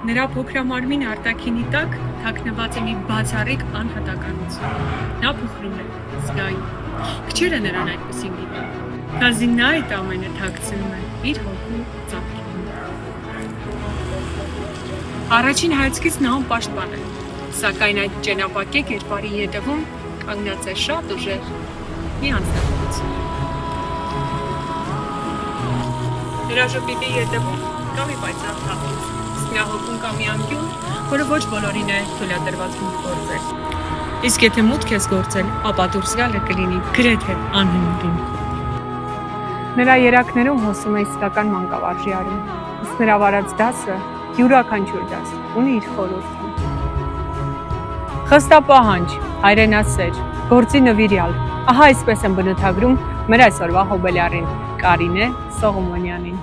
Նրա փոքրամարմին արտաքինի տակ թաքնված է մի բացառիկ անհատականություն։ Նա փխրում է, զգայուն։ Քչերը նրան այդպեսին գիտեն, քանզի նա այդ ամենը թաքցնում է իր հոգու ծաղկին։ Առաջին հայացքից նա անպաշտպան է, սակայն այդ ճենապակե կերպարի ետևում կանգնած է շատ ուժեղ մի անձնավորություն։ Նրա ժպիտի ետևում կա մի պայծառ թաղիծ, նրա հոգում կա մի անկյուն, որը ոչ բոլորին է թույլատրված մուտք գործել։ Իսկ եթե մուտք ես գործել, ապա դուրս գալը կլինի գրեթե անհնարին։ Նրա երակներում հոսում է իսկական մանկավարժի արյուն, իսկ նրա վարած դասը յուրաքանչյուր դաս ունի իր խորհուրդը։ Խստապահանջ, հայրենասեր, գործի նվիրյալ, ահա այսպես են բնութագրում մեր այսօրվա հոբելյարին՝ Կարինե Սողոմոնյանին։